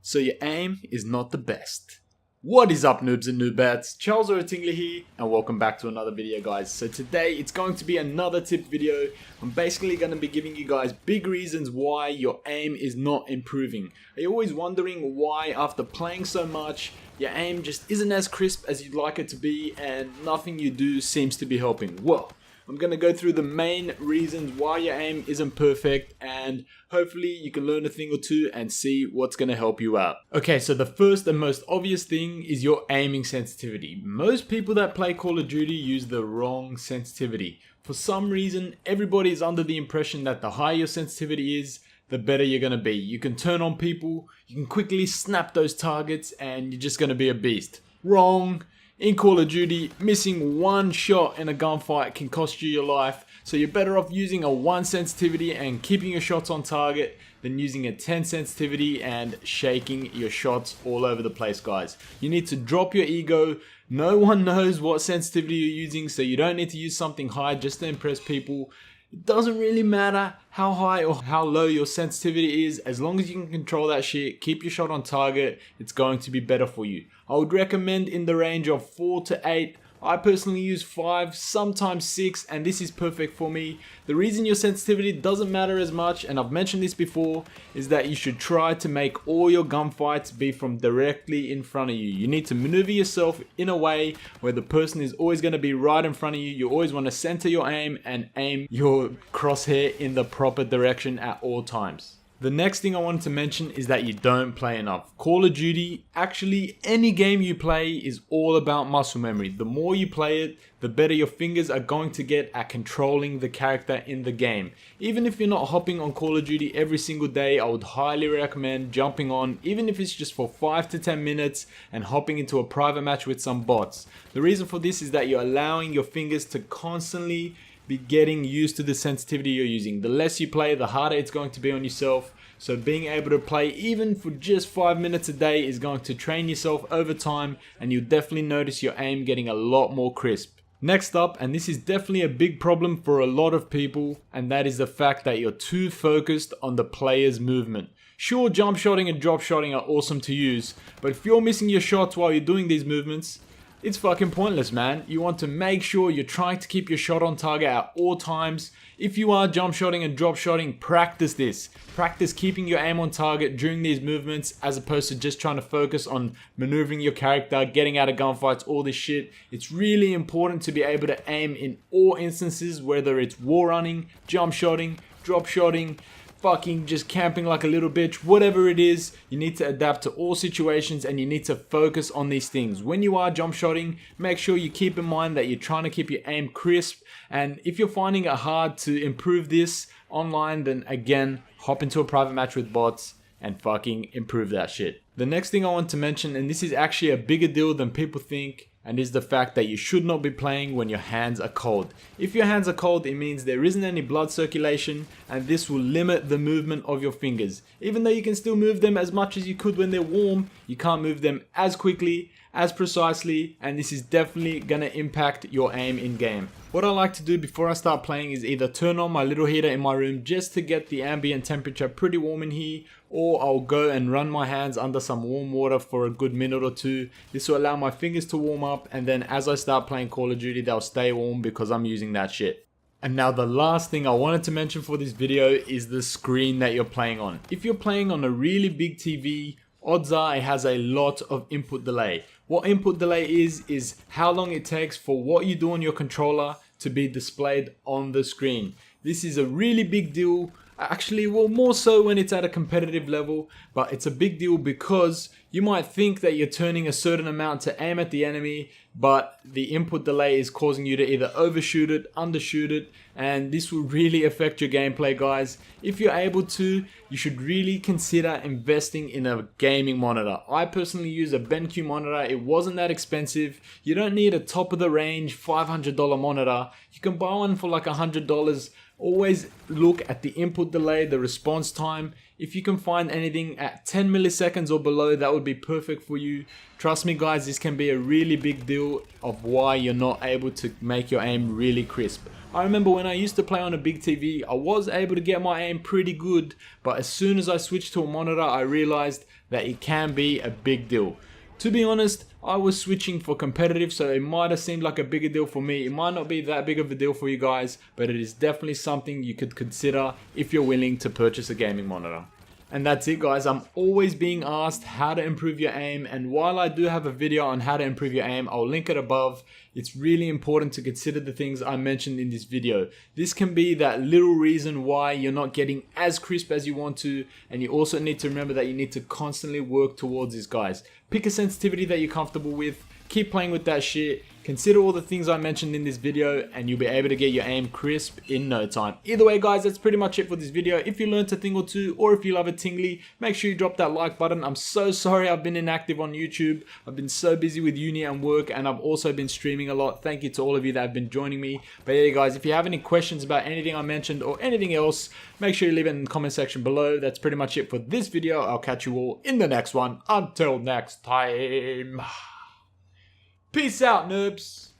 so your aim is not the best. What is up, noobs and noobettes? Charles or Atingleee here, and welcome back to another video, guys. So today it's going to be another tip video. I'm basically going to be giving you guys big reasons why your aim is not improving. Are you always wondering why after playing so much your aim just isn't as crisp as you'd like it to be and nothing you do seems to be helping? Well, I'm going to go through the main reasons why your aim isn't perfect, and hopefully you can learn a thing or two and see what's going to help you out. Okay, so the first and most obvious thing is your aiming sensitivity. Most people that play Call of Duty use the wrong sensitivity. For some reason, everybody is under the impression that the higher your sensitivity is, the better you're going to be. You can turn on people, you can quickly snap those targets, and you're just going to be a beast. Wrong. In Call of Duty, missing one shot in a gunfight can cost you your life, so you're better off using a 1 sensitivity and keeping your shots on target than using a 10 sensitivity and shaking your shots all over the place, guys. You need to drop your ego. No one knows what sensitivity you're using, so you don't need to use something high just to impress people. It doesn't really matter how high or how low your sensitivity is, as long as you can control that shit, keep your shot on target, it's going to be better for you. I would recommend in the range of 4 to 8. I personally use 5, sometimes 6, and this is perfect for me. The reason your sensitivity doesn't matter as much, and I've mentioned this before, is that you should try to make all your gunfights be from directly in front of you. You need to maneuver yourself in a way where the person is always going to be right in front of you. You always want to center your aim and aim your crosshair in the proper direction at all times. The next thing I wanted to mention is that you don't play enough. Call of Duty, actually any game you play, is all about muscle memory. The more you play it, the better your fingers are going to get at controlling the character in the game. Even if you're not hopping on Call of Duty every single day, I would highly recommend jumping on, even if it's just for 5 to 10 minutes, and hopping into a private match with some bots. The reason for this is that you're allowing your fingers to constantly be getting used to the sensitivity you're using. The less you play, the harder it's going to be on yourself. So being able to play even for just 5 minutes a day is going to train yourself over time, and you'll definitely notice your aim getting a lot more crisp. Next up, and this is definitely a big problem for a lot of people, and that is the fact that you're too focused on the player's movement. Sure, jump shotting and drop shotting are awesome to use, but if you're missing your shots while you're doing these movements, it's fucking pointless, man. You want to make sure you're trying to keep your shot on target at all times. If you are jump shotting and drop shotting, practice this. Practice keeping your aim on target during these movements, as opposed to just trying to focus on maneuvering your character, getting out of gunfights, all this shit. It's really important to be able to aim in all instances, whether it's wall running, jump shotting, drop shotting, fucking just camping like a little bitch, whatever it is. You need to adapt to all situations, and you need to focus on these things. When you are jump shotting, make sure you keep in mind that you're trying to keep your aim crisp, and if you're finding it hard to improve this online, then again, hop into a private match with bots and fucking improve that shit. The next thing I want to mention, and this is actually a bigger deal than people think, and is the fact that you should not be playing when your hands are cold. If your hands are cold, it means there isn't any blood circulation, and this will limit the movement of your fingers. Even though you can still move them as much as you could when they're warm, you can't move them as quickly, as precisely, and this is definitely gonna impact your aim in game. What I like to do before I start playing is either turn on my little heater in my room just to get the ambient temperature pretty warm in here, or I'll go and run my hands under some warm water for a good minute or two. This will allow my fingers to warm up, and then as I start playing Call of Duty, they'll stay warm because I'm using that shit. And now the last thing I wanted to mention for this video is the screen that you're playing on. If you're playing on a really big TV, odds are it has a lot of input delay. What input delay is how long it takes for what you do on your controller to be displayed on the screen. This is a really big deal. Actually, well, more so when it's at a competitive level, but it's a big deal because you might think that you're turning a certain amount to aim at the enemy, but the input delay is causing you to either overshoot it, undershoot it, and this will really affect your gameplay, guys. If you're able to, you should really consider investing in a gaming monitor. I personally use a BenQ monitor. It wasn't that expensive. You don't need a top of the range $500 monitor. You can buy one for like $100. Always look at the input delay, the response time. If you can find anything at 10 milliseconds or below, that would be perfect for you. Trust me, guys, this can be a really big deal of why you're not able to make your aim really crisp. I remember when I used to play on a big TV, I was able to get my aim pretty good, but as soon as I switched to a monitor, I realized that it can be a big deal. To be honest, I was switching for competitive, so it might have seemed like a bigger deal for me. It might not be that big of a deal for you guys, but it is definitely something you could consider if you're willing to purchase a gaming monitor. And that's it, guys. I'm always being asked how to improve your aim, and while I do have a video on how to improve your aim, I'll link it above. It's really important to consider the things I mentioned in this video. This can be that little reason why you're not getting as crisp as you want to, and you also need to remember that you need to constantly work towards this, guys. Pick a sensitivity that you're comfortable with, keep playing with that shit, consider all the things I mentioned in this video, and you'll be able to get your aim crisp in no time. Either way, guys, that's pretty much it for this video. If you learned a thing or two, or if you love Atingleee, make sure you drop that like button. I'm so sorry I've been inactive on YouTube. I've been so busy with uni and work, and I've also been streaming a lot. Thank you to all of you that have been joining me. But yeah, guys, if you have any questions about anything I mentioned or anything else, make sure you leave it in the comment section below. That's pretty much it for this video. I'll catch you all in the next one. Until next time. Peace out, noobs.